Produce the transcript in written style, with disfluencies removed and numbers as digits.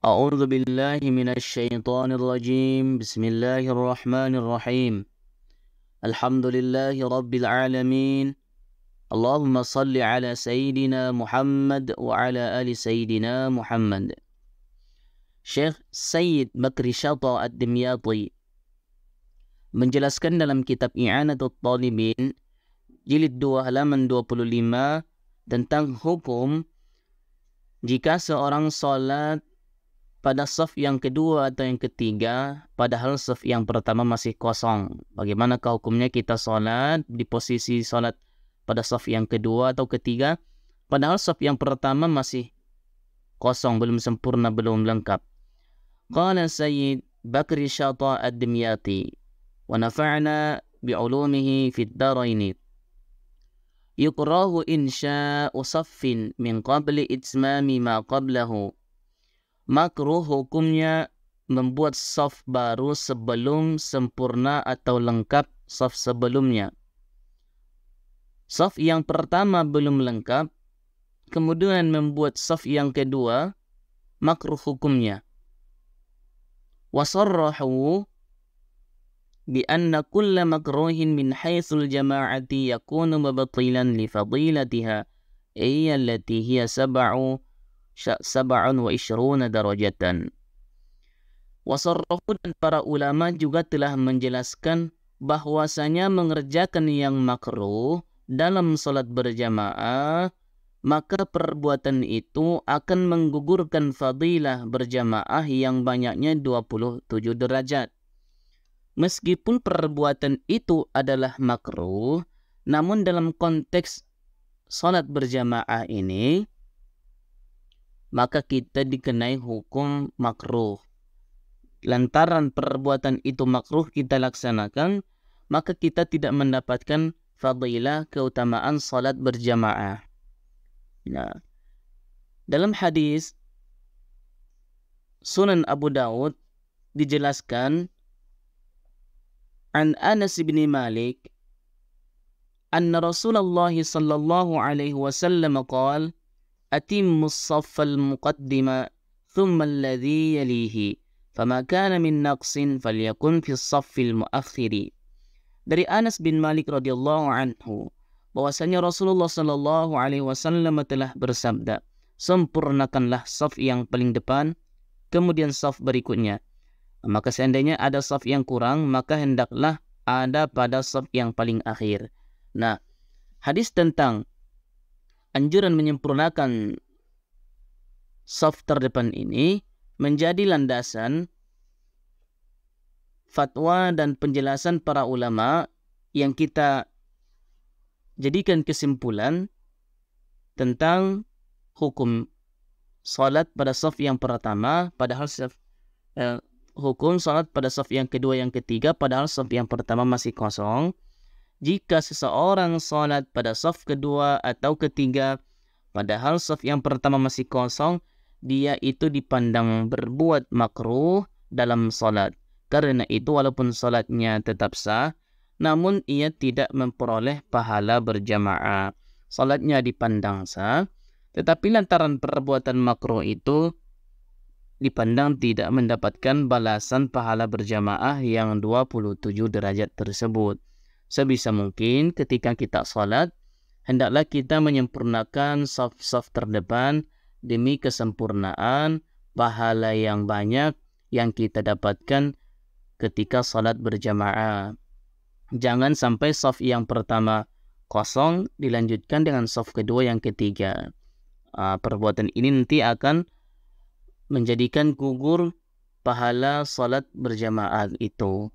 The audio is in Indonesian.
أعوذ بالله من الشيطان الرجيم بسم الله الرحمن الرحيم الحمد لله رب العالمين اللهم صل على سيدنا محمد وعلى آل سيدنا محمد. Syekh Sayyid Bakri Syata Ad-Dimyati menjelaskan dalam kitab I'anatul Talibin jilid 2 halaman 25 tentang hukum jika seorang sholat pada shaf yang kedua atau yang ketiga, padahal shaf yang pertama masih kosong. Bagaimanakah hukumnya kita sholat di posisi sholat pada shaf yang kedua atau ketiga, padahal shaf yang pertama masih kosong, belum sempurna, belum lengkap. Qala Sayyid Bakri Syata Ad-Dimyati wa nafa'na bi'ulumihi fid daraini. Yukrahu insya'u saffin min qabli itmami ma qablahu. Makruh hukumnya membuat shaf baru sebelum sempurna atau lengkap shaf sebelumnya. Shaf yang pertama belum lengkap, kemudian membuat shaf yang kedua, makruh hukumnya. Wasarrahu bi anna kulla makruhin min haitsul jama'ati yakunu mubtilan li fadilatiha iya allati hiya sab'un wa ishruna darajatan. Wasarrahu, dan para ulama juga telah menjelaskan bahwasanya mengerjakan yang makruh dalam salat berjamaah, maka perbuatan itu akan menggugurkan fadilah berjamaah yang banyaknya 27 derajat. Meskipun perbuatan itu adalah makruh, namun dalam konteks salat berjamaah ini maka kita dikenai hukum makruh. Lantaran perbuatan itu makruh kita laksanakan, maka kita tidak mendapatkan fadilah keutamaan salat berjamaah. Nah, dalam hadis Sunan Abu Daud dijelaskan an Anas bin Malik anna Rasulullah sallallahu alaihi wasallam qala أتم الصف المقدم ثم الذي يليه فما كان من نقص فليكن في الصف المؤخر. Dari Anas bin Malik radhiyallahu anhu bahwasanya Rasulullah sallallahu alaihi wasallam telah bersabda, sempurnakanlah saf yang paling depan, kemudian saf berikutnya. Maka seandainya ada saf yang kurang, maka hendaklah ada pada saf yang paling akhir. Nah, hadis tentang anjuran menyempurnakan saf terdepan ini menjadi landasan fatwa dan penjelasan para ulama yang kita jadikan kesimpulan tentang hukum salat pada saf yang pertama, padahal hukum salat pada saf yang kedua, yang ketiga, padahal saf yang pertama masih kosong. Jika seseorang salat pada saf kedua atau ketiga, padahal saf yang pertama masih kosong, dia itu dipandang berbuat makruh dalam salat. Karena itu walaupun salatnya tetap sah, namun ia tidak memperoleh pahala berjamaah. Salatnya dipandang sah, tetapi lantaran perbuatan makruh itu dipandang tidak mendapatkan balasan pahala berjamaah yang 27 derajat tersebut. Sebisa mungkin ketika kita salat, hendaklah kita menyempurnakan saf-saf terdepan demi kesempurnaan pahala yang banyak yang kita dapatkan ketika salat berjamaah. Jangan sampai saf yang pertama kosong dilanjutkan dengan saf kedua yang ketiga. Perbuatan ini nanti akan menjadikan gugur pahala salat berjamaah itu.